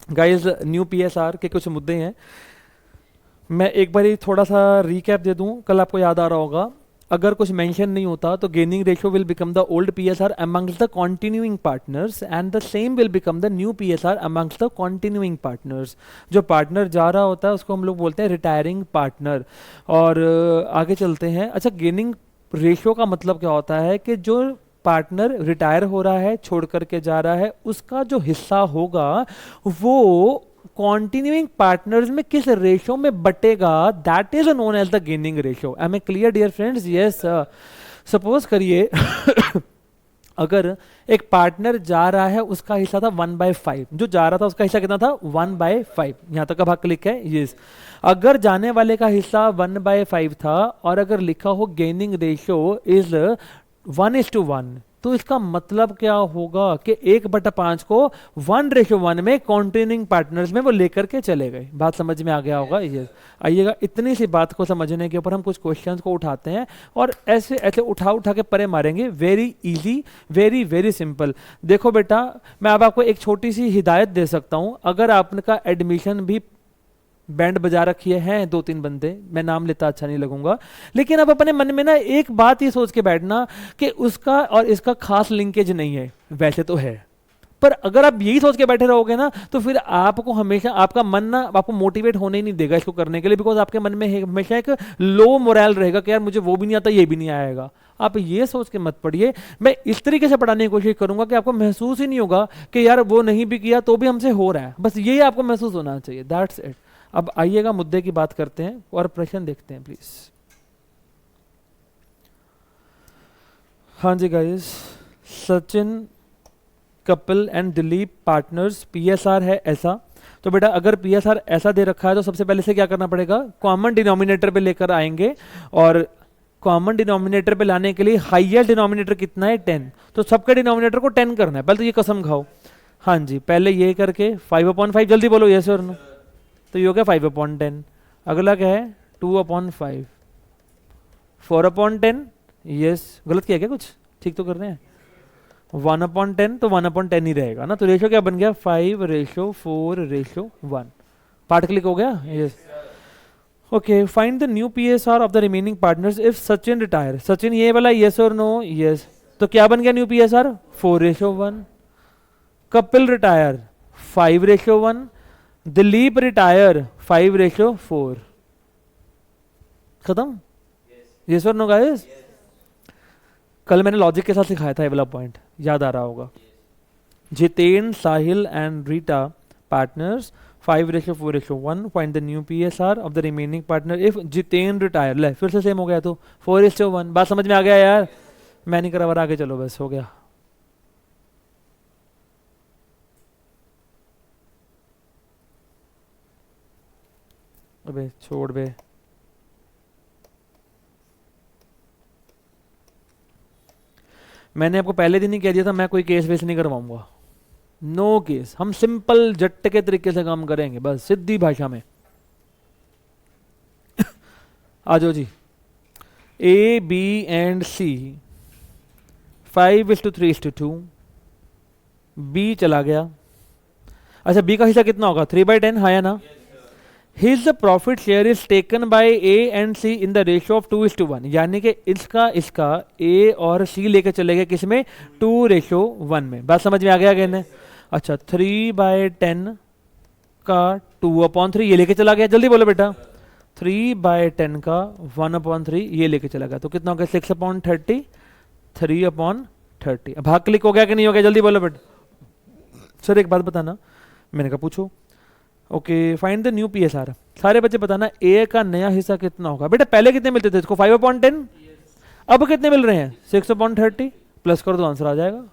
Guys new PSR के कुछ मुद्दे हैं। मैं एक बार थोड़ा सा रिकैप दे दूं, कल आपको याद आ रहा होगा, अगर कुछ मेंशन नहीं होता तो gaining ratio will become the old PSR amongst the continuing partners and the same will become the new PSR amongst the continuing partners. जो पार्टनर जा रहा होता है उसको हम लोग बोलते हैं रिटायरिंग पार्टनर। और आगे चलते हैं। अच्छा, गेनिंग रेशियो का मतलब क्या होता है कि जो पार्टनर रिटायर हो रहा है, छोड़ करके जा रहा है, उसका जो हिस्सा होगा वो कॉन्टिन्यूइंग पार्टनर्स में किस रेशियो में बटेगा, that is known as the gaining ratio. Am a clear dear friends? Yes. Suppose करिए अगर एक पार्टनर जा रहा है, उसका हिस्सा था 1/5, जो जा रहा था उसका हिस्सा कितना था 1/5, यहां तक का भाग क्लिक है। यस। अगर जाने वाले का हिस्सा 1/5 था और अगर लिखा हो गेनिंग रेशियो इज 1:1, तो इसका मतलब क्या होगा कि 1/5 को 1:1 में कॉन्टिन्यूइंग पार्टनर्स में वो लेकर के चले गए। बात समझ में आ गया होगा ये? आइएगा, इतनी सी बात को समझने के ऊपर हम कुछ क्वेश्चंस को उठाते हैं और ऐसे ऐसे उठा उठा के परे मारेंगे। Very easy, very very simple. देखो बेटा, मैं अब आपको एक छोटी सी हिदायत दे सकता हूं। अगर आपका एडमिशन भी बैंड बजा रखी है 2-3 बंदे, मैं नाम लेता अच्छा नहीं लगूंगा, लेकिन अब अपने मन में ना एक बात ये सोच के बैठना कि उसका और इसका खास लिंकेज नहीं है। वैसे तो है, पर अगर आप यही सोच के बैठे रहोगे ना तो फिर आपको हमेशा आपका मन ना आपको मोटिवेट होने ही नहीं देगा इसको करने के लिए, बिकॉज आपके मन में हमेशा एक लो मोरल रहेगा कि यार मुझे वो भी नहीं आता, ये भी नहीं आएगा। आप ये सोच के मत पढ़िए। मैं इस तरीके से पढ़ाने की कोशिश करूंगा कि आपको महसूस ही नहीं होगा कि यार वो नहीं भी किया तो भी हमसे हो रहा है, बस यही आपको महसूस होना चाहिए। That's it. अब आइएगा, मुद्दे की बात करते हैं और प्रश्न देखते हैं प्लीज। हाँ जी guys, Sachin, Kapil and Dilip partners, PSR है ऐसा। तो बेटा अगर पीएसआर ऐसा दे रखा है तो सबसे पहले से क्या करना पड़ेगा, कॉमन डिनोमिनेटर पे लेकर आएंगे। और कॉमन डिनोमिनेटर पे लाने के लिए हाईएस्ट डिनोमिनेटर कितना है 10, तो सबके डिनोमिनेटर को 10 करना है। पहले तो ये कसम खाओ। हाँ जी, पहले ये करके 5/5, जल्दी बोलो यस और नो। तो ये हो गया 5/10। अगला क्या है 2/5, 4/10। यस, गलत किया क्या कुछ? ठीक तो कर रहे हैं। 1/10, तो 1/10 ही रहेगा ना। तो रेशो क्या बन गया 5:4:1। पार्ट क्लिक हो गया। Yes. Okay, find the new PSR of the remaining partners if Sachin retire. Sachin ये वाला यस और नो? यस। तो क्या बन गया new PSR 4:1। Kapil retire 5:1। Dilip retire 5:4। खत्म। यस और नो गाइस? कल मैंने लॉजिक के साथ सिखाया था ये वाला पॉइंट, याद आ रहा होगा। Jiten, Sahil and Rita partners 5:4:1। Find the new PSR of the remaining partner if Jiten retire. ले फिर से सेम हो गया, तो 4:1। बात समझ में आ गया यार? मैं नहीं करा, आगे चलो, बस हो गया। अबे छोड़ बे। मैंने आपको पहले दिन ही कह दिया था मैं कोई केस वेस नहीं करवाऊंगा। नो केस, हम सिंपल जट्ट के तरीके से काम करेंगे, बस सीधी भाषा में। आ जाओ जी। A B and C 5:3:2। B चला गया। अच्छा, बी का हिस्सा कितना होगा 3/10, हाँ या ना? His profit share is taken by A and C in the ratio of 2:1, यानी कि इसका A और C लेके चले गए किसमें 2:1 में। बात समझ में आ गया कहने? अच्छा, 3/10 का 2/3 ये लेके चला गया। जल्दी बोलो बेटा। 3/10 का 1/3 ये लेके चला गया, तो कितना हो गया 6/30, 3/30। भाग क्लिक हो गया कि नहीं हो गया? जल्दी बोलो बेटा। सर एक बात बताना, मैंने कहा पूछो। Okay, find the new PSR. सारे बच्चे बताना ए का नया हिस्सा कितना होगा। बेटा पहले कितने मिलते थे इसको 5/10, अब कितने मिल रहे हैं 6/30। प्लस कर दो, आंसर आ जाएगा।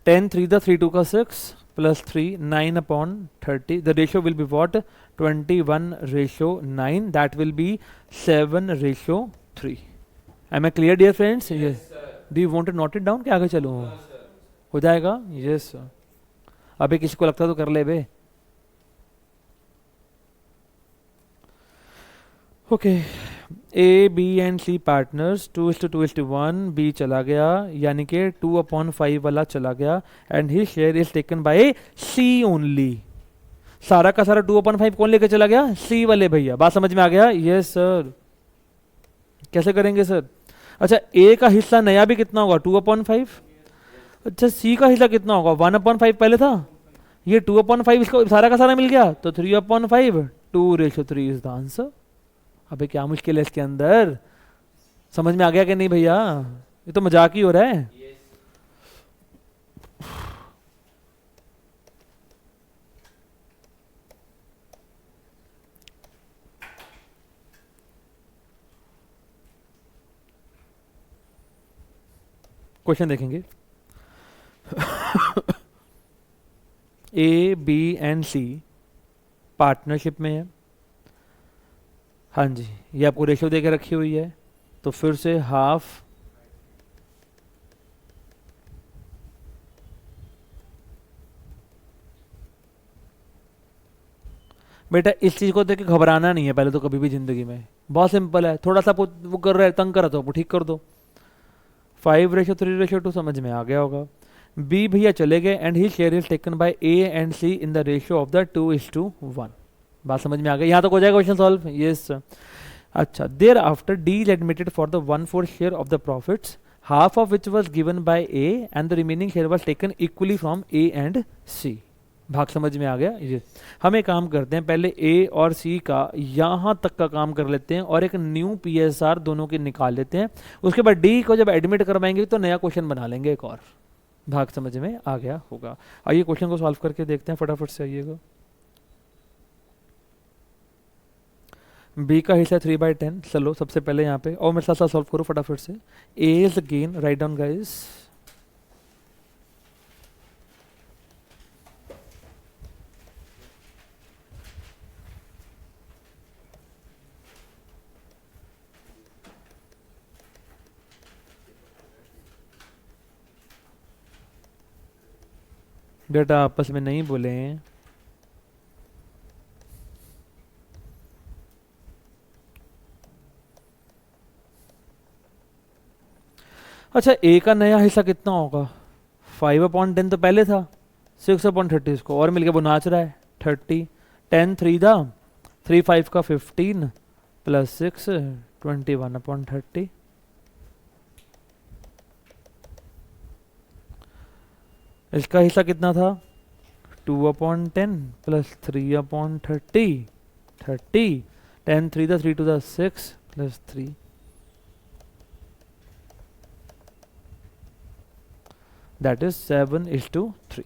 10 3 the 3 2 का 6 plus 3 9/30. The ratio will be what? 21:9. That will be 7:3. Am I clear dear friends? ये do you want to note it down कि आगे चलूँ? हो जाएगा? Yes sir. अभी किसी को लगता तो कर ले बे। Okay, A B and C partners 2:2:1, B चला गया यानी कि 2/5 वाला चला गया and he share is taken by C only. सारा का सारा 2/5 कौन लेके चला गया? सी वाले भैया। बात समझ में आ गया? Yes sir. कैसे करेंगे सर? अच्छा, ए का हिस्सा नया भी कितना होगा? 2/5। अच्छा, सी का हिस्सा कितना होगा? 1/5 पहले था, ये 2/5 इसको सारा का सारा मिल गया तो 3/5। 2:3 इज द आंसर। अबे क्या मुश्किल है इसके अंदर? समझ में आ गया कि नहीं भैया? ये तो मजाक ही हो रहा है। क्वेश्चन देखेंगे। A B and C partnership में है। हाँ जी, ये आपको रेशियो देके रखी हुई है, तो फिर से हाफ बेटा इस चीज को देख के घबराना नहीं है पहले तो कभी भी जिंदगी में। बहुत सिंपल है, थोड़ा सा वो कर रहा है, तंग कर रहा तो वो ठीक कर दो। 5:3:2 समझ में आ गया होगा। बी भैया चले गए and he share is taken by A and C in the ratio of the 2:1। बात समझ में आ गई? यहाँ तक हो जाएगा क्वेश्चन सॉल्व? यस। अच्छा, thereafter D is admitted for the 1/4 share of the profits, half of which was given by A and the remaining share was taken equally from A and C. भाग समझ में आ गया? ये हम एक काम करते हैं, पहले ए और सी का यहाँ तक का काम कर लेते हैं और एक न्यू पीएसआर दोनों के निकाल लेते हैं। उसके बाद डी को जब एडमिट करवाएंगे तो नया क्वेश्चन बना लेंगे एक और। भाग समझ में आ गया होगा? आइए क्वेश्चन को सॉल्व करके देखते हैं, फटाफट से आइएगा। बी का हिस्सा 3/10। चलो सबसे पहले यहाँ पे, और मेरे साथ साथ सॉल्व करो फटाफट से। A is gain, write down guys. बेटा आपस में नहीं बोले। अच्छा, ए का नया हिस्सा कितना होगा? 5/10 तो पहले था, 6/30 इसको और मिल गया, वो नाच रहा है 30। 10 3 दा 3 5 का 15 प्लस 6 21/30। इसका हिस्सा कितना था? 2/10 प्लस 3/30। 30 10 3 दा 3 2 दा 6 प्लस 3। That is 7:3।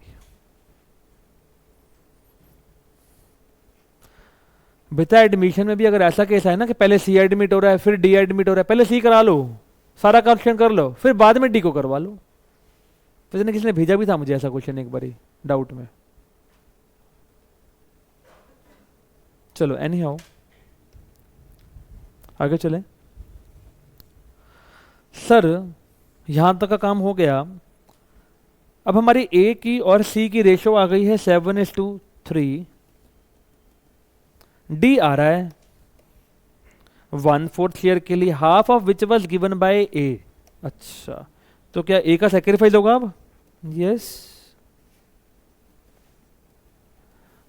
बेटा एडमिशन में भी अगर ऐसा केस है ना कि पहले सी एडमिट हो रहा है फिर डी एडमिट हो रहा है, पहले सी करा लो, सारा करेक्शन कर लो, फिर बाद में डी को करवा लो। वैसे किसी ने भेजा भी था मुझे ऐसा क्वेश्चन एक बारी डाउट में। चलो एनी हाउ आगे चलें। सर यहां तक का काम हो गया। अब हमारी ए की और सी की रेशो आ गई है 7:3। डी आ रहा है 1/4 शेयर के लिए, half of which was given by A. अच्छा, तो क्या ए का सेक्रीफाइस होगा अब? यस।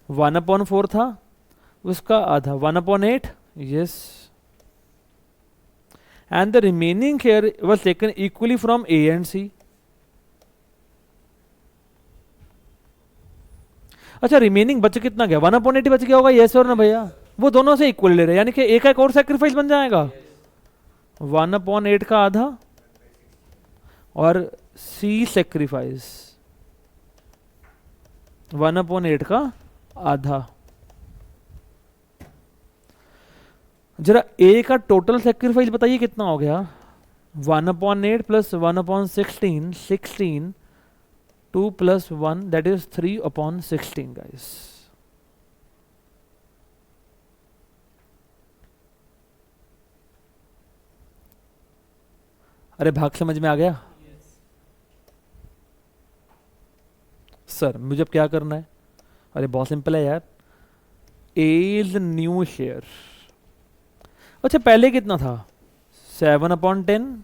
1/4 था, उसका आधा 1/8। Yes, and the remaining share was taken equally from A and C. अच्छा, रिमेनिंग बच कितना गया? 1/8 बच गया होगा, यस और ना भैया? वो दोनों से इक्वल ले रहे हैं, यानी कि एक एक और सेक्रीफाइस बन जाएगा। 1/8 का आधा और सी सेक्रीफाइस 1/8 का आधा। जरा ए का टोटल सेक्रीफाइस बताइए कितना हो गया? 1/8 plus 1/16, 16, 2 plus 1, that is 3/16 guys. अरे भाग समझ में आ गया सर? मुझे अब क्या करना है? अरे बहुत सिंपल है यार, ए इज न्यू शेयर। अच्छा पहले कितना था? 7/10,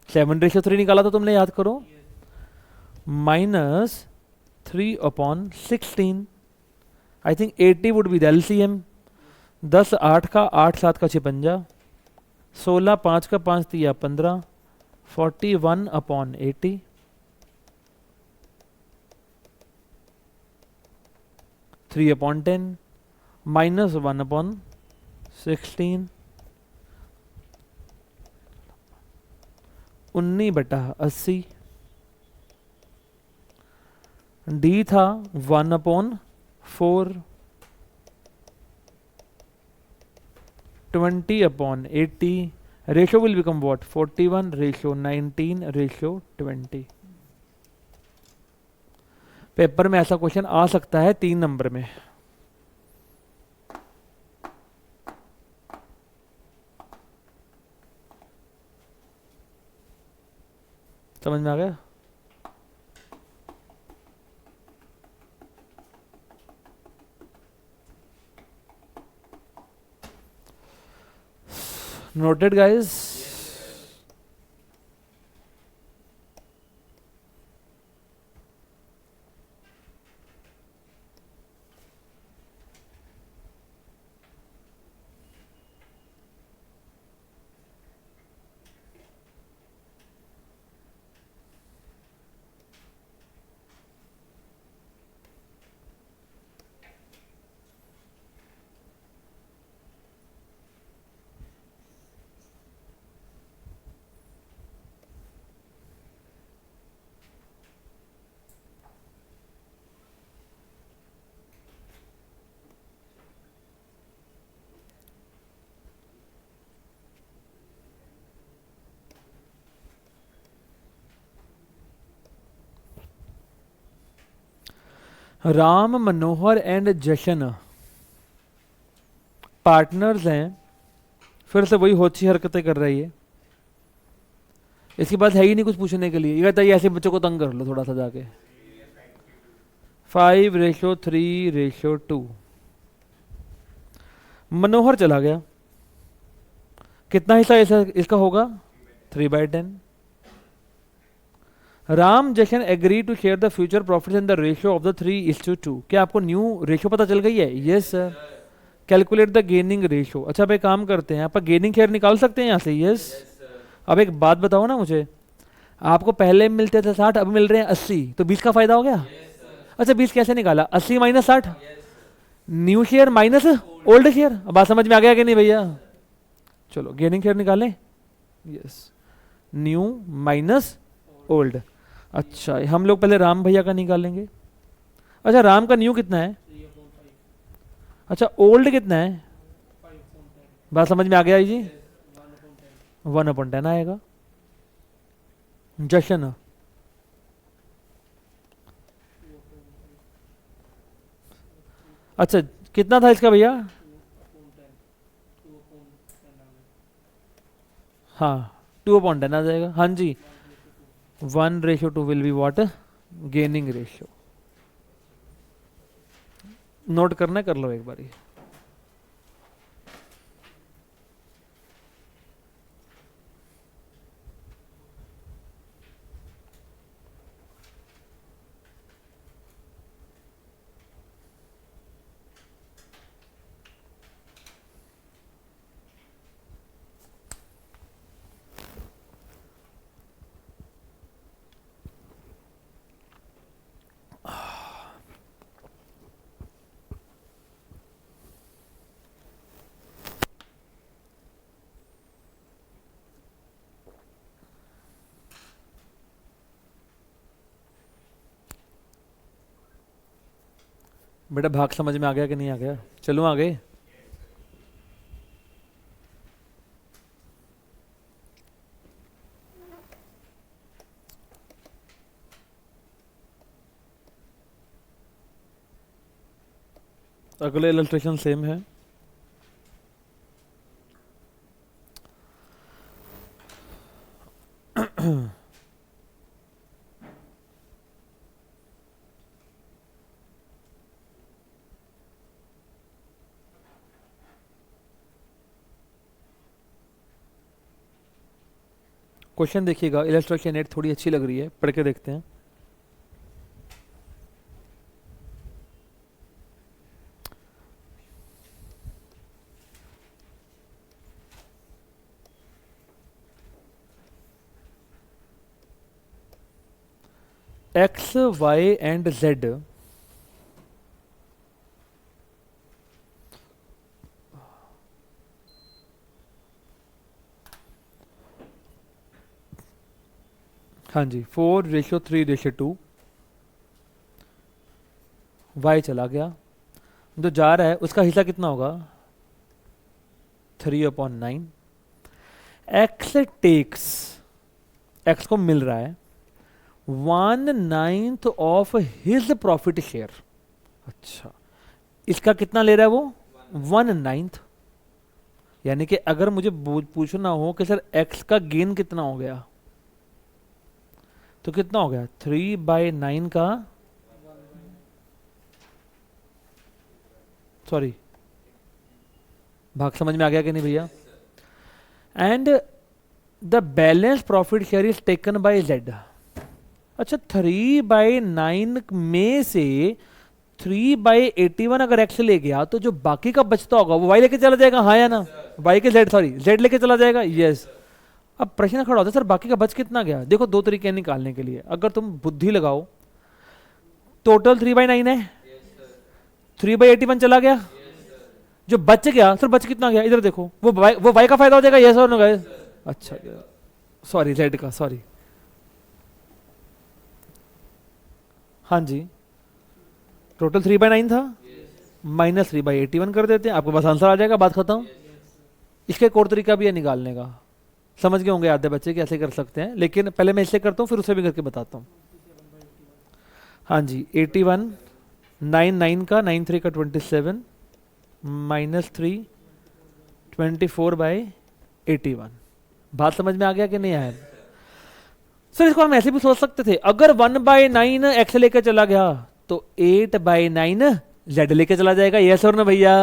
7/3 निकाला था तुमने, याद करो, minus 3/16। I think 80 would be the LCM. 10 8 का 8 7 का 56, 16 5 का 5 3 15, 41/80, 3/10 माइनस 1/16, 19/80। डी था 1/4, 20/80। Ratio will become what? 41/19/20। Paper में ऐसा क्वेश्चन आ सकता है 3 नंबर में। समझ में आ गया? Noted guys? Ram Manohar and Jashan partners हैं। फिर से वही होची हरकतें कर रही है। इसके बाद है ही नहीं कुछ पूछने के लिए। ये कहता है ऐसे बच्चों को तंग कर लो थोड़ा सा जाके। 5:3:2। मनोहर चला गया, कितना हिस्सा इसका होगा? 3/10। Ram Jashan agree to share the future profits in the ratio of the 3:2। क्या आपको न्यू रेशियो पता चल गई है? Yes sir. Calculate the gaining ratio. अच्छा अब एक काम करते हैं, आप गेनिंग शेयर निकाल सकते हैं यहाँ से? यस। अब एक बात बताओ ना मुझे, आपको पहले मिलते थे 60, अब मिल रहे हैं 80, तो 20 का फायदा हो गया। अच्छा 20 कैसे निकाला? 80 minus 60, new share minus old share. अब बात समझ में आ गया कि नहीं भैया? चलो गेनिंग शेयर निकालें। Yes, new minus old. अच्छा हम लोग पहले राम भैया का निकालेंगे। अच्छा राम का न्यू कितना है? अच्छा ओल्ड कितना है? बात समझ में आ गया जी? 1/10 आएगा। जशन अच्छा कितना था इसका भैया? हाँ 2/10 आ जाएगा। हाँ जी, 1:2 will be what? Gaining ratio. Note करना है, कर लो एक बारी। बेटा भाग समझ में आ गया कि नहीं आ गया? चलो आगे। अगले इलस्ट्रेशन सेम है। क्वेश्चन देखिएगा, इलस्ट्रेशन एट थोड़ी अच्छी लग रही है, पढ़ के देखते हैं। एक्स वाई एंड जेड हाँ जी, 4:3:2, वाई चला गया, जो जा रहा है उसका हिस्सा कितना होगा, 3/9। एक्स टेक्स, एक्स को मिल रहा है 1/9 ऑफ हिज प्रॉफिट शेयर। अच्छा, इसका कितना ले रहा है वो, 1/9। यानी कि अगर मुझे पूछना हो कि सर एक्स का गेन कितना हो गया, तो कितना हो गया, 3/9 का, सॉरी भाग समझ में आ गया कि नहीं भैया। And the balance profit share is taken bye Z. अच्छा, 3/9 में से 3/81 अगर एक्स ले गया तो जो बाकी का बचता होगा वो वाई लेके चला जाएगा, हाँ या ना, वाई के जेड, सॉरी जेड लेके चला जाएगा, यस। अब प्रश्न खड़ा होता है सर बाकी का बच कितना गया। देखो दो तरीके हैं निकालने के लिए, अगर तुम बुद्धि लगाओ, टोटल 3/9 है, 3/81 चला गया, जो बच गया सर बच कितना गया, इधर देखो, वो वाई का फायदा हो जाएगा, यस और नो गाइस। अच्छा, सॉरी जेड का, सॉरी, हाँ जी, टोटल 3/9 था, माइनस 3/81 कर देते हैं, आपके पास आंसर आ जाएगा, बात खत्म। इसका एक और तरीका भी है निकालने का, समझ गए होंगे आधे बच्चे कैसे कर सकते हैं, लेकिन पहले मैं इससे करता हूँ फिर उसे भी करके बताता हूँ। हाँ जी, 81, 9 का 9 3 का 27 -3 24/81। बात समझ में आ गया कि नहीं आया। सर इसको हम ऐसे भी सोच सकते थे, अगर 1/9 एक्स लेके चला गया तो 8/9 जेड लेके चला जाएगा, यस और ना भैया।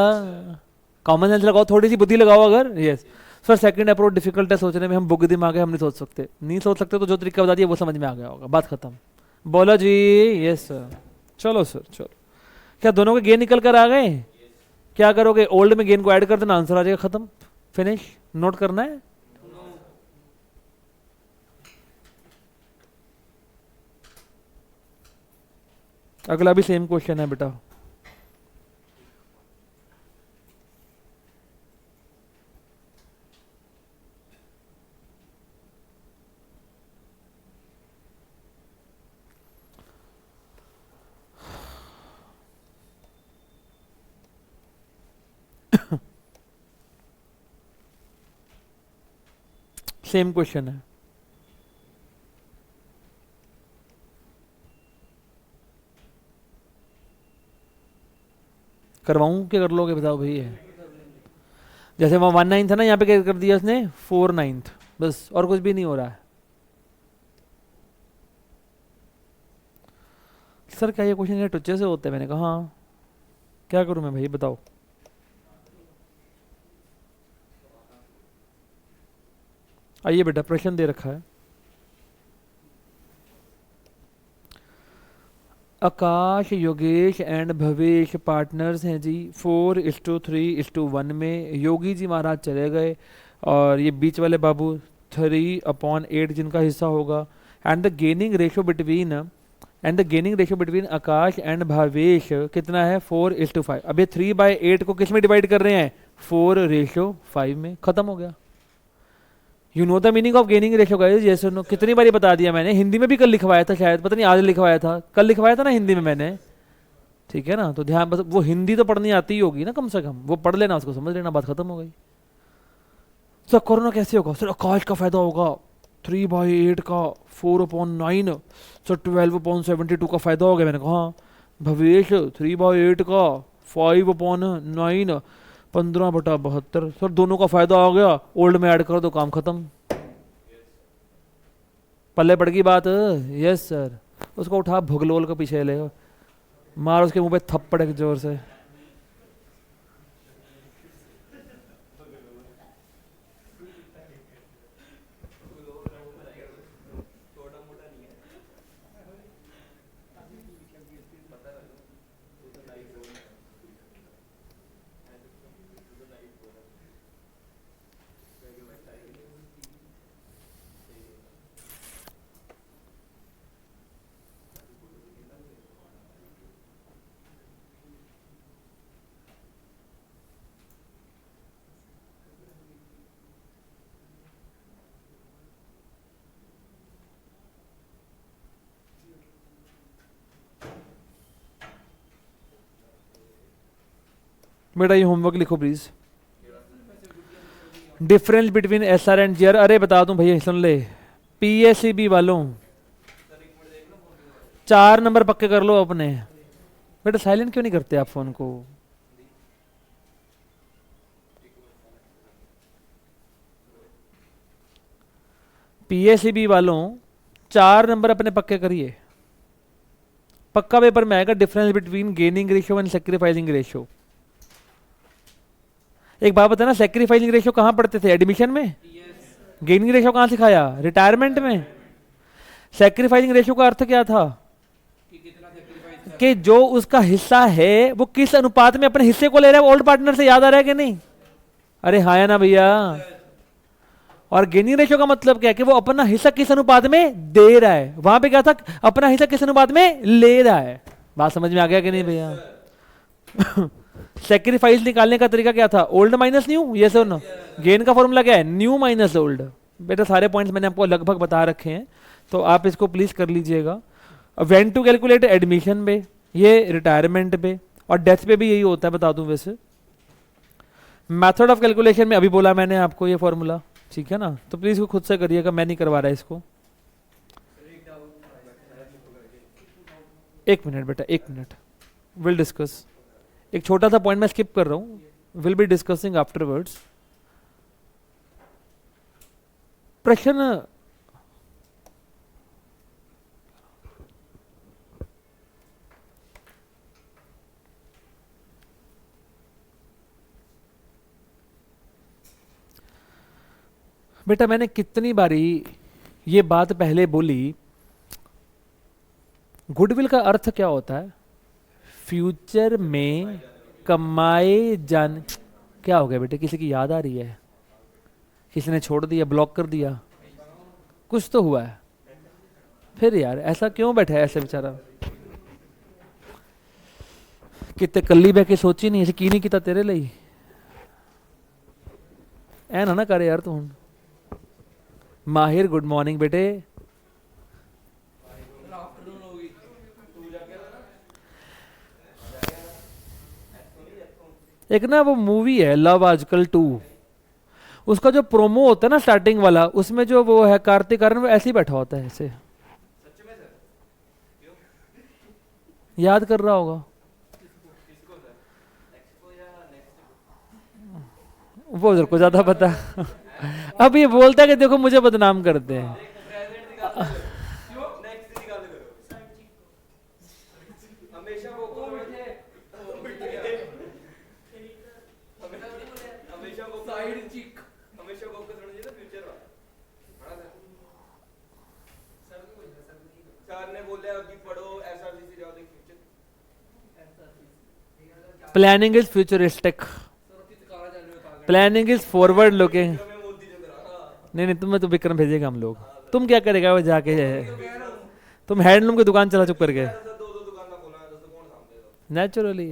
कॉमन सेंस लगाओ, थोड़ी सी बुद्धि लगाओ अगर, yes. Sir second approach difficult है सोचने में, हम बुक दिमाग है, हम नहीं सोच सकते, नहीं सोच सकते, तो जो तरीका बता दिया वो समझ में आ गया होगा, बात खत्म। बोलो जी, यस सर। चलो सर, चलो, क्या दोनों के गेन निकल कर आ गए, क्या करोगे, ओल्ड में गेन को ऐड कर देना, आंसर आ जाएगा, खत्म, फिनिश। नोट करना है, अगला भी सेम क्वेश्चन है बेटा। सेम क्वेश्चन है, करवाऊं क्या कर लोगे बताओ भैया। जैसे वहाँ 1/9 था ना, यहाँ पे क्या कर दिया उसने 4/9, बस, और कुछ भी नहीं हो रहा है। सर क्या ये क्वेश्चन ये टुच्चे से होते हैं, मैंने कहा हाँ, क्या करूं मैं भाई बताओ। आइए बेटा, प्रश्न दे रखा है, आकाश, योगेश एंड भवेश पार्टनर्स हैं जी, 4:3:1 में। योगी जी महाराज चले गए और ये बीच वाले बाबू 3/8 जिनका हिस्सा होगा। And the gaining ratio between Akash and Bhavesh कितना है, 4:5। अब ये 3/8 को किस में डिवाइड कर रहे हैं, 4:5 में, खत्म हो गया। You know the meaning of gaining ratio guys, yes और नो। कितनी बारी बता दिया मैंने, हिंदी में भी कल लिखवाया था शायद, पता नहीं आज लिखवाया था, कल लिखवाया था ना हिंदी में मैंने, ठीक है ना। तो ध्यान, बस वो हिंदी तो पढ़नी आती ही होगी ना कम से कम, वो पढ़ लेना, उसको समझ लेना, बात खत्म हो गई। सर कोरोना कैसे होगा, सर आकाश का फायदा होगा 3/8 का 4/9, सर 12/72 का फायदा हो गया। मैंने कहा हाँ। भवेश 3/8 का 5/9, 15/72, सर दोनों का फायदा आ गया, ओल्ड में ऐड कर दो, काम खत्म। पल्ले पड़ गई बात। Yes sir. उसको उठा भुगलोल को पीछे ले, मार उसके मुंह पे थप्पड़ एक जोर से। बेटा ये होमवर्क लिखो please. Difference between S R and G R, अरे बता दूं भैया सुन ले। पीएससीबी वालों 4 नंबर पक्के कर लो अपने। बेटा साइलेंट क्यों नहीं करते आप फोन को? पीएससीबी वालों 4 नंबर अपने पक्के करिए। पक्का पेपर में आएगा difference between gaining ratio and sacrificing ratio. एक बात बता ना, सेक्रीफाइसिंग रेशियो कहाँ पढ़ते थे? एडमिशन में। गेनिंग रेशियो कहाँ सिखाया? रिटायरमेंट में। सेक्रीफाइसिंग रेशियो का अर्थ क्या था? कि जो उसका हिस्सा है वो किस अनुपात में अपने हिस्से को ले रहा है, ओल्ड पार्टनर से। याद आ रहा है कि नहीं? अरे हाँ या ना भैया? और गेनिंग रेशियो का मतलब क्या है? कि वो अपना हिस्सा किस अनुपात में दे रहा है। वहां पे क्या था? अपना हिस्सा किस अनुपात में ले रहा है। बात समझ में आ गया कि नहीं भैया? सेक्रीफाइस निकालने का तरीका क्या था? ओल्ड माइनस न्यू, ये सो नो। गेन का फॉर्मूला क्या है? New minus old. बेटा सारे पॉइंट्स मैंने आपको लगभग बता रखे हैं, तो आप इसको प्लीज कर लीजिएगा। व्हेन टू कैलकुलेट एडमिशन पे, ये रिटायरमेंट पे और डेथ पे भी यही होता है, बता दूं वैसे। मेथड ऑफ कैलकुलेशन में अभी बोला मैंने आपको ये फॉर्मूला, ठीक है ना? तो प्लीज खुद से करिएगा, मैं नहीं करवा रहा इसको। 1 मिनट बेटा, 1 मिनट, विल डिस्कस। एक छोटा सा पॉइंट मैं स्किप कर रहा हूं, विल बी डिस्कसिंग आफ्टरवर्ड्स। प्रश्न बेटा मैंने कितनी बारी ये बात पहले बोली, गुडविल का अर्थ क्या होता है? फ्यूचर में कमाए जान। क्या हो गया बेटे? किसी की याद आ रही है? किसी ने छोड़ दिया, ब्लॉक कर दिया? कुछ तो हुआ है फिर यार। ऐसा क्यों बैठा है ऐसे बेचारा? कितने कल्ली बह के सोची नहीं, ऐसे की नहीं किता तेरे लिए। ऐ ना करे यार तू। माहिर गुड मॉर्निंग बेटे। एक ना वो मूवी है लव आजकल 2, उसका जो प्रोमो होता है ना स्टार्टिंग वाला, उसमें जो वो है कार्तिक आर्यन, वो ऐसे ही बैठा होता है ऐसे। याद कर रहा होगा वो, उधर को ज्यादा पता। अब ये बोलता है कि देखो मुझे बदनाम करते हैं। Planning is futuristic, planning is forward looking. नहीं नहीं, तुम्हें तो विक्रम भेजेगा हम लोग। तुम क्या करेगा वो जाके? तुम हैंडलूम की दुकान चला चुप करके। नेचुरली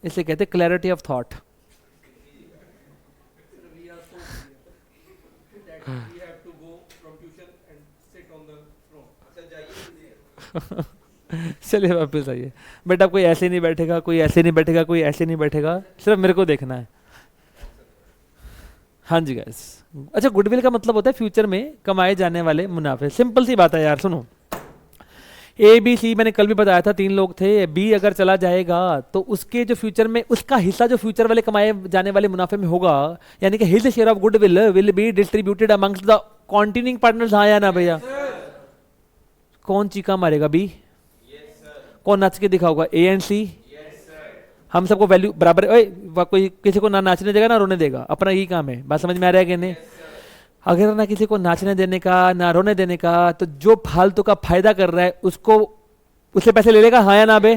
इसे कहते क्लैरिटी ऑफ थॉट। चलिए वापस आइए बेटा। कोई ऐसे नहीं बैठेगा, कोई ऐसे नहीं बैठेगा, कोई ऐसे नहीं बैठेगा, सिर्फ मेरे को देखना है। हाँ जी गाइस। अच्छा, गुडविल का मतलब होता है फ्यूचर में कमाए जाने वाले मुनाफे। सिंपल सी बात है यार, सुनो। ए बी सी मैंने कल भी बताया था, 3 लोग थे। बी अगर चला जाएगा तो उसके जो फ्यूचर में उसका हिस्सा जो फ्यूचर वाले कमाए जाने वाले मुनाफे में होगा, यानी कि his share of goodwill will be distributed amongst the continuing partners. हाँ या ना भैया? कौन चीका मारेगा? बी। कौन नाच के दिखाऊगा? ए एंड सी। हम सबको वैल्यू बराबर, कोई किसी को ना नाचने देगा ना रोने देगा, अपना यही काम है। बात समझ में आ रहा है कि नहीं? अगर ना किसी को नाचने देने का ना रोने देने का, तो जो फालतू का फायदा कर रहा है उसको, उससे पैसे ले लेगा, हाँ या ना बे?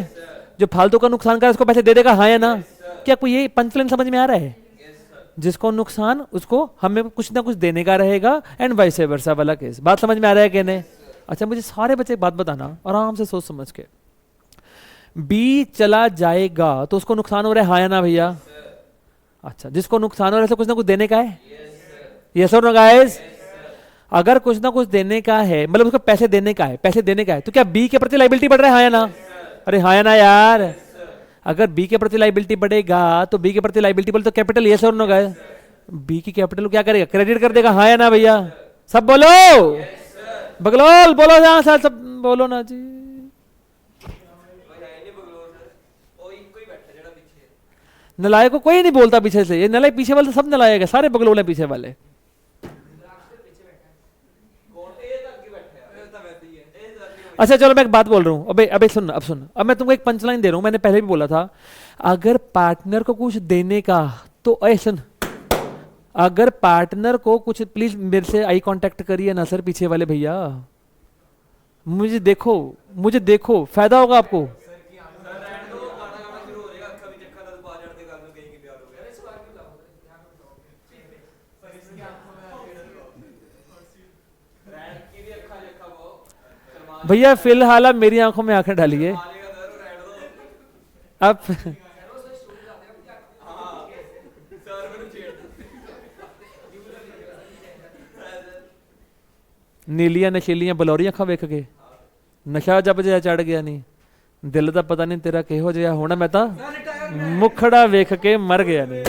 जो फालतू का नुकसान कर रहा है उसको पैसे दे देगा, हाँ या ना? क्या कोई ये पंचलाइन समझ में आ रहा है? जिसको नुकसान उसको हमें कुछ ना कुछ देने का रहेगा, एंड वाइस वर्सा वाला केस। बात समझ में आ रहा है कि नहीं? अच्छा, मुझे सारे बच्चे एक बात बताना आराम से सोच समझ के, बी चला जाएगा तो उसको नुकसान हो रहा है, हाँ या ना भैया? अच्छा, जिसको नुकसान हो रहा है उसे कुछ ना कुछ देने का है, यस और नो गाइस? अगर कुछ ना कुछ देने का है, मतलब उसको पैसे देने का है, पैसे देने का है, तो क्या बी के प्रति लाइबिलिटी बढ़ रहा है, हाँ या ना? अरे हाँ या ना यार? अगर बी के प्रति लाइबिलिटी बढ़ेगा तो बी के प्रति लाइबिलिटी बोले तो कैपिटल, यस और नो गाइस? बी की कैपिटल को क्या करेगा? क्रेडिट कर देगा, हाँ या ना भैया? सब बोलो, बगलोल बोलो, जहां सब बोलो ना जी। नलायक को कोई नहीं बोलता पीछे से, ये नलायक पीछे वाले सब नलायक है, सारे बगलोल है पीछे वाले। अच्छा चलो, मैं एक बात बोल रहा हूँ, अबे अबे सुन, अब सुन, अब मैं तुमको एक पंचलाइन दे रहा हूँ, मैंने पहले भी बोला था, अगर पार्टनर को कुछ देने का, तो सुन, अगर पार्टनर को कुछ, प्लीज मेरे से आई कांटेक्ट करिए ना सर, पीछे वाले भैया, मुझे देखो, मुझे देखो, फायदा होगा आपको। भैया फिलहाल आप मेरी आंखों में आंखें डालिए आप। नीलियां नशीलियां बलौरियां खा वेख के नशा जब जिहा चढ़ गया नहीं, दिल का पता नहीं तेरा किहो जिहा होना, मैं तो मुखड़ा वेख के मर गया नहीं।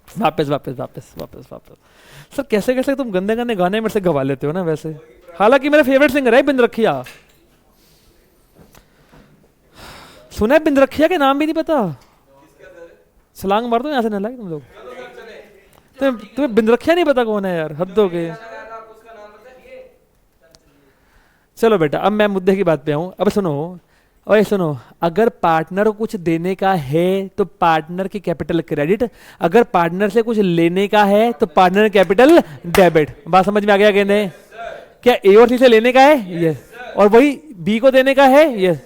वापस वापस वापस वापस वापस। सर कैसे कैसे तुम गंदे गंदे गाने मेरे से गवा लेते हो ना वैसे, हालांकि मेरा फेवरेट सिंगर है बिंद रखिया। सुना है बिंद रखिया के नाम भी नहीं पता? छलांग मार दो यहाँ से, ना लाइक तुम लोग। तुम्हें बिंद रखिया नहीं पता कौन है यार, हद हो गए। चलो बेटा, अब मैं मुद्दे की बात पे आऊं। अब सुनो, ओए सुनो, अगर पार्टनर को कुछ देने का है तो पार्टनर की कैपिटल क्रेडिट, अगर पार्टनर से कुछ लेने का है तो पार्टनर कैपिटल डेबिट। बात समझ में आ गया कि नहीं? क्या ए और सी से लेने का है? यस। और वही बी को देने का है? यस।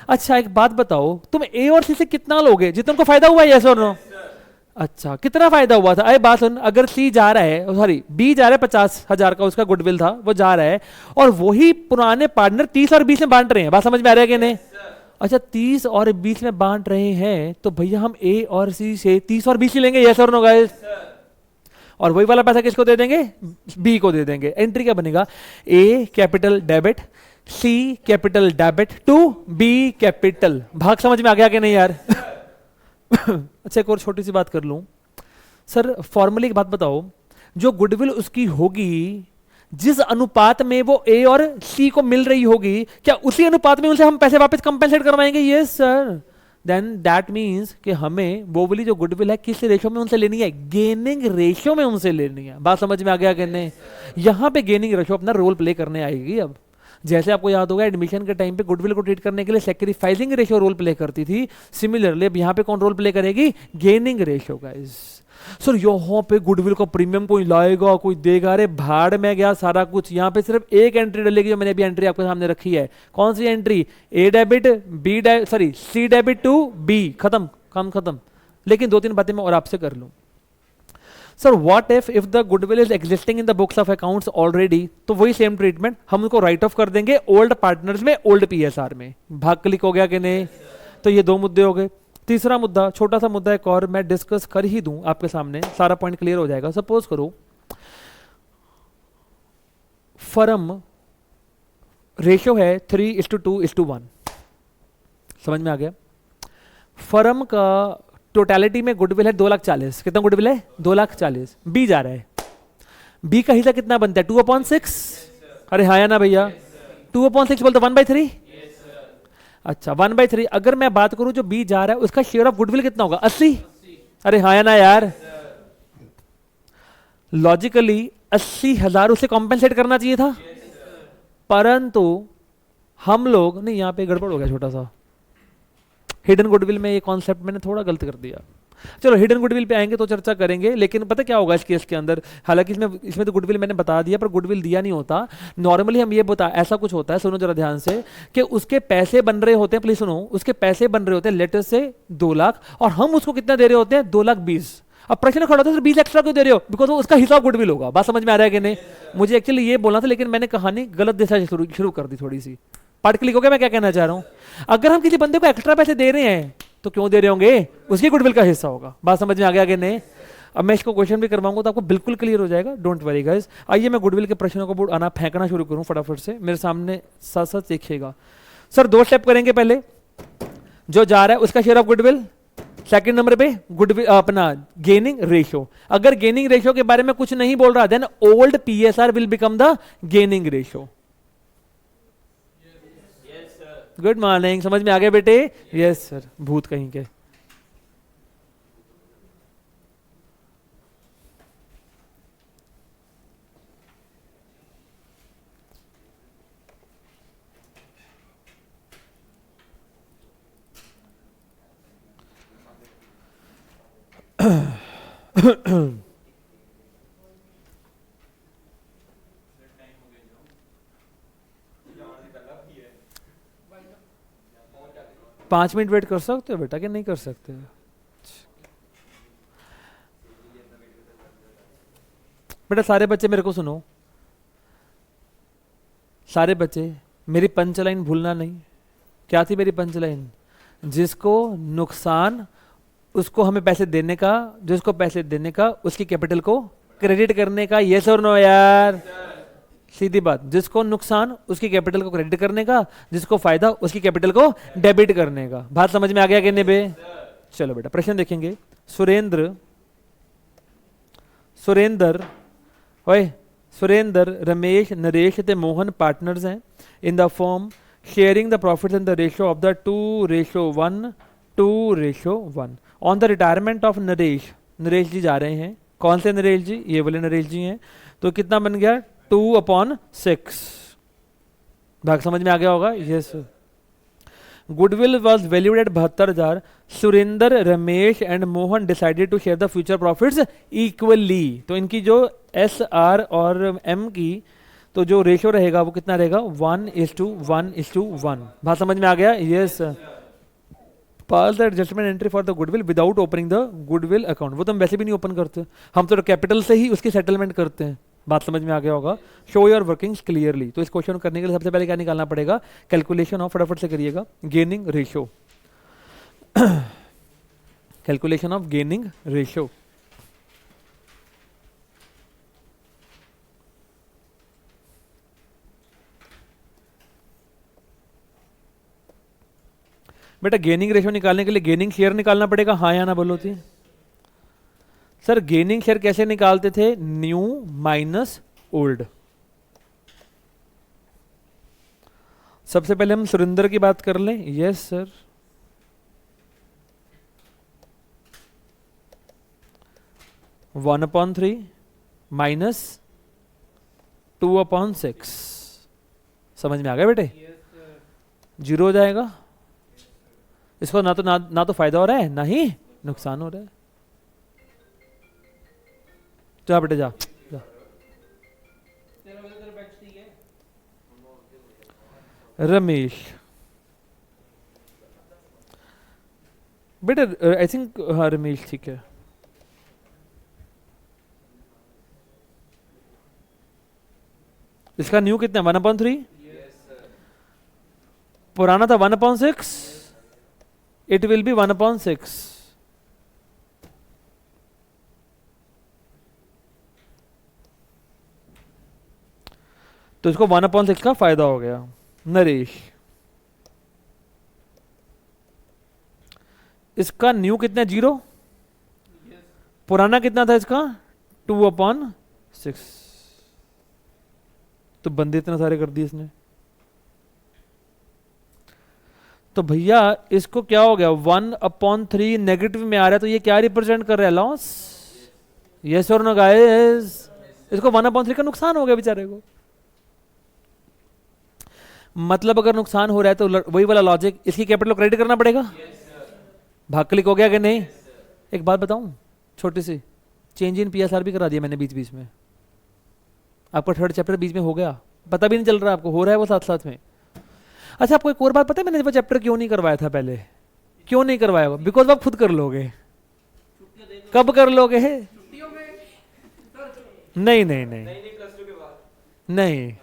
अच्छा एक बात बताओ, तुम ए और सी से कितना लोगे जितना तुमको फायदा हुआ है, यस और नो? अच्छा, कितना फायदा हुआ था? अरे बात सुन, अगर सी जा रहा है, सॉरी बी जा रहा है 50,000 का उसका गुडविल था, वो जा रहा है, और वही पुराने पार्टनर 30 और 20 में बांट रहे हैं। बात समझ में आ रहा है कि नहीं? अच्छा 30 और 20 में बांट रहे हैं, तो भैया हम ए और सी से 30 और 20 ही लेंगे, यस और नो गाइस? और वही वाला पैसा किसको दे देंगे? बी को दे देंगे। एंट्री क्या बनेगा? A capital debit, C capital debit to B capital. भाग समझ में आ गया कि नहीं यार? अच्छा एक और छोटी सी बात कर लूं सर, फॉर्मली एक बात बताओ, जो गुडविल उसकी होगी, जिस अनुपात में वो ए और सी को मिल रही होगी, क्या उसी अनुपात में उनसे हम पैसे वापस कंपेंसेट करवाएंगे? Yes sir. Then that means कि हमें वो वाली जो गुडविल है किस रेशियो में उनसे लेनी है? गेनिंग रेशियो में उनसे लेनी है। बात समझ में आ गया कि नहीं? यहां पे गेनिंग रेशियो अपना रोल प्ले करने आएगी। अब जैसे आपको याद होगा एडमिशन के टाइम पे गुडविल को ट्रीट करने के लिए सैक्रिफाइसिंग रेशियो रोल प्ले करती थी, सिमिलरली अब यहाँ पे कौन रोल प्ले करेगी? Gaining ratio guys. सर यहाँ पे गुडविल का प्रीमियम कोई लाएगा, कोई देगा? अरे भाड़ में गया सारा कुछ। यहाँ पे सिर्फ एक एंट्री डलेगी, जो मैंने अभी एंट्री आपके सामने रखी है। कौन सी entry? A debit B sorry C debit to B. खत्म, काम खत्म। लेकिन दो तीन बातें मैं और आपसे कर लूं। Sir what if the goodwill is existing in the books of accounts already, तो वही सेम ट्रीटमेंट हम उनको राइट ऑफ कर देंगे ओल्ड पार्टनर्स में, ओल्ड पीएसआर में। भाग क्लिक हो गया कि नहीं? तो ये दो मुद्दे हो गए। तीसरा मुद्दा, छोटा सा मुद्दा एक और मैं डिस्कस कर ही दूं आपके सामने, सारा पॉइंट क्लियर हो जाएगा। सपोज करो फर्म रेशियो है 3:2:1। समझ में आ गया? फर्म का टोटलिटी में गुडविल है 2,40,000। कितना गुडविल है? 2,40,000। बी जा रहा है, बी का हिस्सा कितना बनता है? 2/6। अरे हाँ या ना भैया? 2/6 बोलते 1/3। अच्छा 1/3। अगर मैं बात करूं जो बी जा रहा है उसका शेयर ऑफ गुडविल कितना होगा? 80। अरे हाँ या ना यार? लॉजिकली 80,000 उसे कॉम्पेंसेट करना चाहिए था, परंतु हम लोग नहीं, यहाँ पे गड़बड़ हो गया छोटा सा, हिडन गुडविल में ये कॉन्सेप्ट मैंने थोड़ा गलत कर दिया। चलो हिडन गुडविल पे आएंगे तो चर्चा करेंगे, लेकिन पता क्या होगा इस केस के अंदर, हालांकि इसमें तो गुडविल मैंने बता दिया, पर गुडविल दिया नहीं होता। नॉर्मली हम ये बता, ऐसा कुछ होता है, सुनो जरा ध्यान से, कि उसके पैसे बन रहे होते हैं, प्लीज सुनो, उसके पैसे बन रहे होते हैं लेटर से 2 लाख, और हम उसको कितना दे रहे होते हैं, 2,20,000। अब प्रश्न खड़ा होता है 20 एक्स्ट्रा क्यों दे रहे हो, बिकॉज वो उसका हिसाब गुडविल होगा। बात समझ में आ रहा है कि नहीं? मुझे एक्चुअली ये बोलना था, लेकिन मैंने कहानी गलत दिशा से शुरू कर दी थोड़ी सी। पढ़ के लिखोगे मैं क्या कहना चाह रहा हूं? अगर हम किसी बंदे को एक्स्ट्रा पैसे दे रहे हैं तो क्यों दे रहे होंगे, उसकी गुडविल का हिस्सा होगा। बात समझ में आ गया कि नहीं? अब मैं इसको क्वेश्चन भी करवाऊंगा तो आपको बिल्कुल क्लियर हो जाएगा, डोंट वरी गाइस। आइए मैं गुडविल के प्रश्नों को आना फेंकना शुरू करूं फटाफट से, मेरे सामने साथ साथ देखिएगा। सर 2 स्टेप करेंगे, पहले जो जा रहा है उसका share of goodwill, second number पे गुडविल अपना गेनिंग रेशियो। अगर गेनिंग रेशियो के बारे में कुछ नहीं बोल रहा, then old PSR will become the gaining ratio. Good morning, समझ में आ गया बेटे? यस सर, भूत कहीं के। पांच मिनट वेट कर सकते हो बेटा कि नहीं कर सकते? बेटा सारे बच्चे मेरे को सुनो, सारे बच्चे मेरी पंच लाइन भूलना नहीं। क्या थी मेरी पंच लाइन? जिसको नुकसान उसको हमें पैसे देने का, जिसको पैसे देने का उसकी कैपिटल को क्रेडिट करने का। यस और नो यार? सीधी बात, जिसको नुकसान उसकी कैपिटल को क्रेडिट करने का, जिसको फायदा उसकी कैपिटल को डेबिट करने का। बात समझ में आ गया कहने बे? चलो बेटा प्रश्न देखेंगे। सुरेंद्र सुरेंद्र ओए सुरेंद्र, रमेश, नरेश ते मोहन पार्टनर्स हैं in the form sharing the profits in the ratio of the 2:1 2:1। On the retirement of Naresh, Naresh ji जा रहे हैं, कौन से नरेश जी? ये वाले नरेश जी हैं। तो कितना बन गया? 2/6। भाग समझ में आ गया होगा? Yes. Goodwill was valued at 72,000। Surendra, Ramesh and Mohan decided to share the future profits equally. तो इनकी जो एस आर और एम की तो जो रेशियो रहेगा वो कितना रहेगा? 1:1:1। बात समझ में आ गया? Yes. Pass the adjustment entry for the goodwill without opening the goodwill account. वो तो हम वैसे भी नहीं ओपन करते, हम तो कैपिटल से ही उसकी सेटलमेंट करते हैं। बात समझ में आ गया होगा? Show your workings clearly. तो इस क्वेश्चन को करने के लिए सबसे पहले क्या निकालना पड़ेगा? कैलकुलेशन ऑफ, फटाफट से करिएगा, gaining ratio. Calculation of gaining ratio. बेटा गेनिंग रेशियो निकालने के लिए गेनिंग शेयर निकालना पड़ेगा, हाँ या ना बोलो थी? सर गेनिंग शेयर कैसे निकालते थे? New minus old. सबसे पहले हम सुरेंद्र की बात कर लें। Yes sir. (1/3 माइनस 2/6। समझ में आ गया बेटे? 0 हो जाएगा। इसको ना तो फायदा हो रहा है ना ही नुकसान हो रहा है। जा बेटे जा, जा। रमेश बेटे, आई थिंक हाँ रमेश ठीक है। इसका न्यू कितना? 1/3। पुराना था 1/6, इट विल बी 1/6। तो इसको 1/6 का फायदा हो गया। नरेश, इसका न्यू कितना? 0। पुराना कितना था इसका? 2/6। तो बंदे इतने सारे कर दिए इसने। तो भैया इसको क्या हो गया? 1/3 नेगेटिव में आ रहा है, तो ये क्या रिप्रेजेंट कर रहा है? लॉस। यस और नो गाइस? इसको 1/3 का नुकसान हो गया बेचारे को। मतलब अगर नुकसान हो रहा है तो वही वाला लॉजिक, इसकी कैपिटल क्रेडिट करना पड़ेगा। भाग क्लिक हो गया कि नहीं? एक बात बताऊं छोटी सी, चेंज इन पीएसआर भी करा दिया मैंने बीच बीच में, आपका थर्ड चैप्टर बीच में हो गया, पता भी नहीं चल रहा आपको, हो रहा है वो साथ साथ में। अच्छा आपको एक और बात पता है मैंने वो चैप्टर क्यों नहीं करवाया था पहले? क्यों नहीं करवाया? बिकॉज आप खुद कर लोगे। कब कर लोगे? नहीं नहीं नहीं नहीं,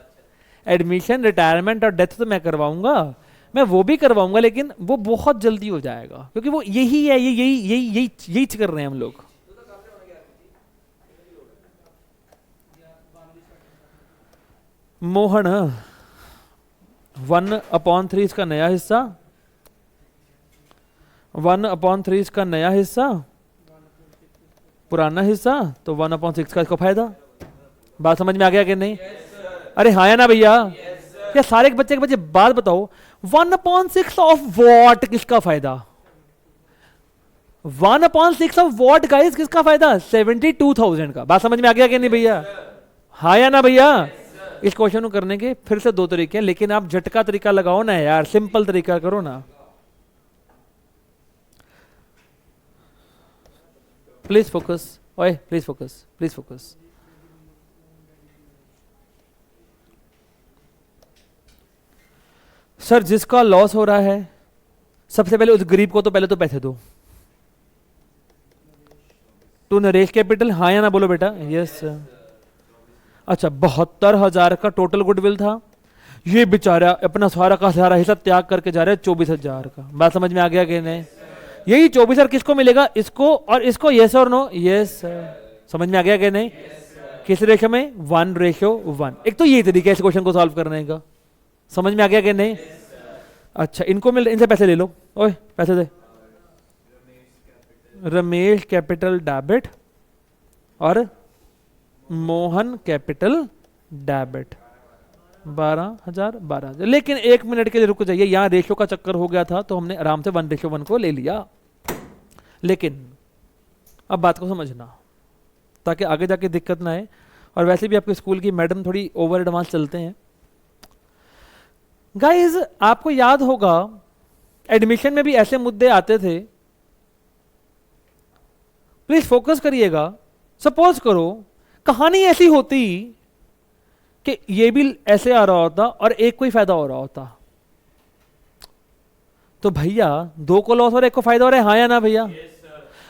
एडमिशन रिटायरमेंट और डेथ तो मैं करवाऊंगा, मैं वो भी करवाऊंगा, लेकिन वो बहुत जल्दी हो जाएगा क्योंकि वो यही है, यही कर रहे हैं हम लोग। मोहन 1/3 इसका नया हिस्सा, 1/3 इसका नया हिस्सा, पुराना हिस्सा, तो 1/6 का इसको फायदा। बात समझ में आ गया कि नहीं? अरे हाँ या ना भैया? या सारे बच्चे के बच्चे बात बताओ, 1/6 ऑफ वॉट किसका फायदा? 1/6 ऑफ वॉट गाइस किसका फायदा? 72,000 का। बात समझ में आ गया कि नहीं भैया? हाँ या ना भैया? इस क्वेश्चन को करने के फिर से दो तरीके हैं, लेकिन आप झटका तरीका लगाओ ना यार, सिंपल तरीका करो ना। प्लीज फोकस, ओए please focus, please focus. Sir जिसका लॉस हो रहा है, सबसे पहले उस गरीब को तो पहले तो पैसे दो। टू नरेश कैपिटल, हाँ या ना बोलो बेटा? यस। अच्छा 72,000 का टोटल गुडविल था, ये बेचारा अपना सारा हिस्सा त्याग करके जा रहा है 24,000 का। बात समझ में आ गया कि नहीं? यही 24,000 किसको मिलेगा? इसको और इसको। यस और नो? यस। समझ में आ गया कि नहीं? किस रेशो में? 1:1। एक तो ये तरीका है इस क्वेश्चन को सॉल्व करने का। समझ में आ गया कि नहीं? अच्छा इनको मिल, इनसे पैसे ले लो, ओए पैसे दे। रमेश कैपिटल डेबिट और मोहन कैपिटल डेबिट, 12,000। लेकिन 1 मिनट के लिए रुक जाइए, यहां रेशो का चक्कर हो गया था तो हमने आराम से 1:1 को ले लिया। लेकिन अब बात को समझना ताकि आगे जाके दिक्कत ना आए, और वैसे भी आपके स्कूल की मैडम थोड़ी ओवर एडवांस चलते हैं। गाइस आपको याद होगा एडमिशन में भी ऐसे मुद्दे आते थे, प्लीज फोकस करिएगा। सपोज करो कहानी ऐसी होती कि ये भी ऐसे आ रहा होता और एक को ही फायदा हो रहा होता, तो भैया दो को लॉस हो रहा है, एक को फायदा हो रहा है, हाँ या ना भैया?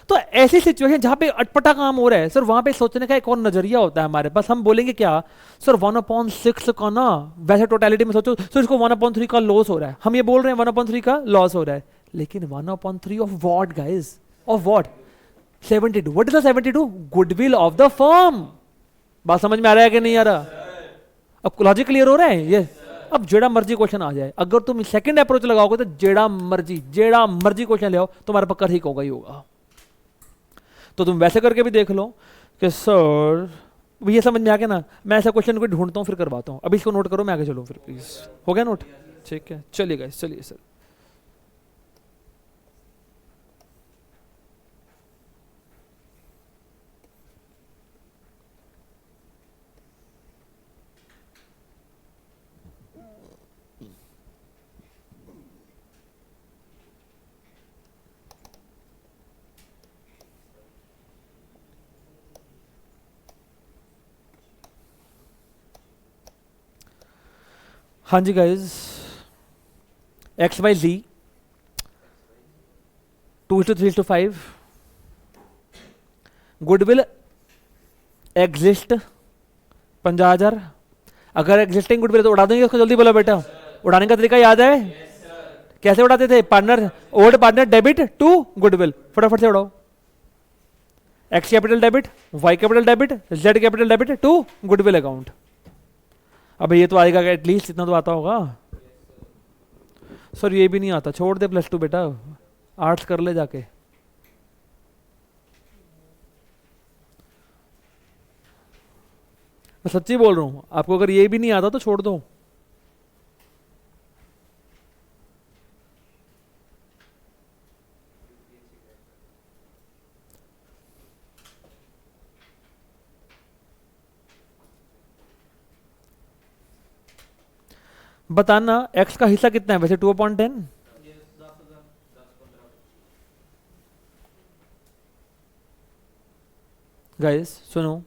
तो ऐसी सिचुएशन जहां पे अटपटा काम हो रहा है सर, वहां पे सोचने का एक और नजरिया होता है हमारे पास। हम बोलेंगे क्या सर, 1/6 का ना, वैसे टोटलिटी में सोचो सर इसको 1/3 का लॉस हो रहा है, हम ये बोल रहे हैं 1/3 का लॉस हो रहा है, लेकिन 1/3 of what guys? Of what? 72। What is the 72? Goodwill of the firm. बात समझ में आ रहा है कि नहीं आ रहा? अब लॉजिक क्लियर हो रहा है ये? अब जेड़ा मर्जी क्वेश्चन आ जाए, अगर तुम सेकंड अप्रोच लगाओगे तो जेड़ा मर्जी क्वेश्चन ले आओ, तुम्हारा पक्का ठीक होगा ही होगा। तो तुम वैसे करके भी देख लो कि सर ये समझ में आ गया ना, मैं ऐसा क्वेश्चन को ढूंढता हूँ फिर करवाता हूँ। अभी इसको नोट करो, मैं आगे चलूँ फिर प्लीज। हो गया नोट? ठीक है चलिए गाइस, चलिए सर। हाँ जी गाइज, XYZ 2:3:5 गुडविल एग्जिस्ट 50,000। अगर एग्जिस्टिंग गुडविल तो उड़ा देंगे उसको, जल्दी बोलो बेटा। उड़ाने का तरीका याद है? कैसे उड़ाते थे? Partner, old partner debit to goodwill, फटाफट से उड़ाओ। X capital debit, Y capital debit, Z capital debit to goodwill account. अब ये तो आएगा, एटलीस्ट इतना तो आता होगा। सर ये भी नहीं आता, छोड़ दे +2 बेटा, आर्ट्स कर ले जाके। मैं सच्ची बोल रहा हूं, आपको अगर ये भी नहीं आता तो छोड़ दो। बताना एक्स का हिस्सा कितना है वैसे, 2/10। गाइस सुनो,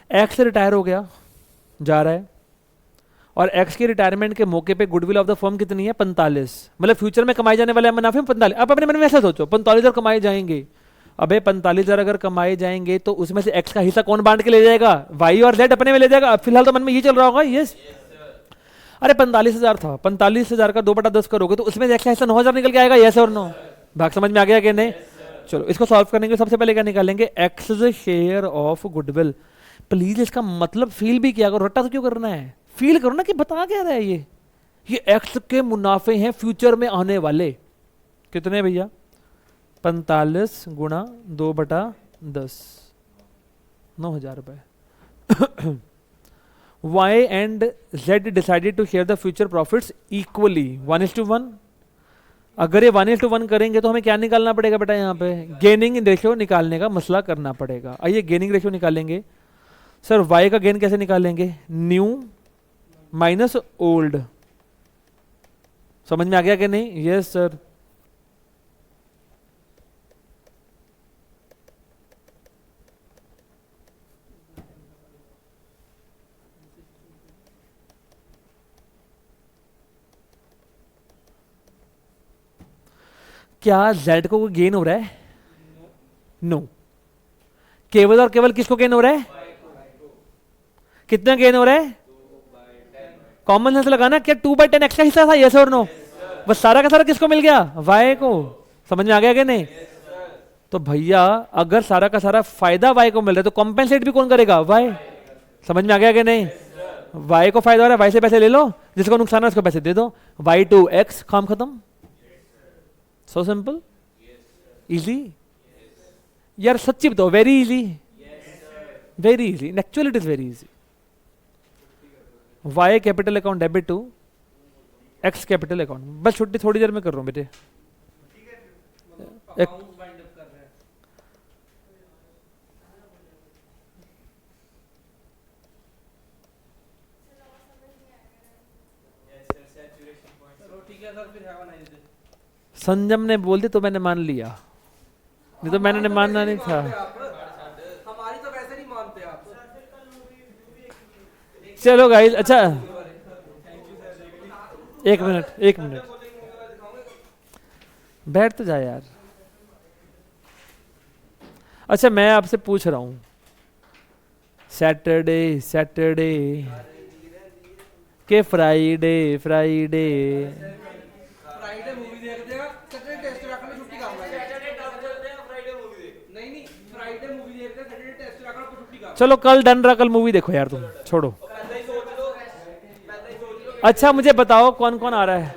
एक्स रिटायर हो गया, जा रहा है, और एक्स के रिटायरमेंट के मौके पे गुडविल ऑफ द फर्म कितनी है, 45। मतलब फ्यूचर में कमाए जाने वाले मुनाफे में 45। आप अपने मन में ऐसा सोचो 45,000 कमाए जाएंगे। अबे 45,000 अगर कमाए जाएंगे तो उसमें से एक्स का हिस्सा कौन बांट के ले जाएगा, वाई और जेड अपने में ले जाएगा। अब फिलहाल तो मन में ये चल रहा होगा यस। अरे 45,000 था, 45,000 का 2/10 करोगे तो उसमें से एक्स का हिस्सा 9,000 निकल के आएगा, यस और नो। भाग समझ में आ गया कि नहीं? चलो इसको सॉल्व करने के सबसे पहले क्या निकालेंगे, x share of goodwill. Please इसका मतलब फील भी किया करो, रट्टा तो क्यों करना है, फील करो ना कि बता क्या रहा है ये एक्स के मुनाफे हैं फ्यूचर में आने वाले। कितने भैया, 45 गुणा 2/10, 9,000 रुपए। Y and Z decided to share the future profits equally 1:1। अगर ये 1:1 करेंगे तो हमें क्या निकालना पड़ेगा बेटा, यहाँ पे गेनिंग रेशियो निकालने का मसला करना पड़ेगा। आइए गेनिंग रेशियो निकालेंगे। सर Y का गेन कैसे निकालेंगे, न्यू माइनस ओल्ड। समझ में आ गया कि नहीं? Yes sir. क्या Z को गेन हो रहा है? नो। केवल और केवल किसको गेन हो रहा है? कितना गेन हो रहा है? कॉमन सेंस लगाना, क्या 2/10 एक्स का हिस्सा था, यस और नो? बस सारा का सारा किसको मिल गया, वाई को। समझ में आ गया कि नहीं? तो भैया अगर सारा का सारा फायदा वाई को मिल रहा है तो कॉम्पेंसेट भी कौन करेगा, वाई। समझ में आ गया कि नहीं? वाई को फायदा हो रहा है, वाई से पैसे ले लो, जिसको नुकसान है उसको पैसे दे दो, y/x, काम खत्म। So simple, easy. यार सच्ची बताओ, very easy, very easy, actually it is very easy. Y capital account debit to X capital account. बस छुट्टी थोड़ी देर में कर रहा हूं बेटे। संजम ने बोल दी तो मैंने मान लिया, नहीं तो मैंने मानना नहीं था। हमारी तो वैसे नहीं मानते आप। चलो गाइस, अच्छा एक मिनट, एक मिनट बैठ तो जा यार। अच्छा मैं आपसे पूछ रहा हूं, सैटरडे सैटरडे के फ्राइडे फ्राइडे फ्राइडे मूवी देखते हैं, सैटरडे टेस्ट रखने छुट्टी काम है। सैटरडे टफ चलते हैं, फ्राइडे मूवी देख। नहीं नहीं, फ्राइडे मूवी देखते हैं, सैटरडे टेस्ट रखने को छुट्टी काम। चलो कल डन रहा, कल मूवी देखो यार, तुम छोड़ो। पहले ही सोच लो, पहले ही सोच लो। अच्छा मुझे बताओ कौन कौन आ रहा है?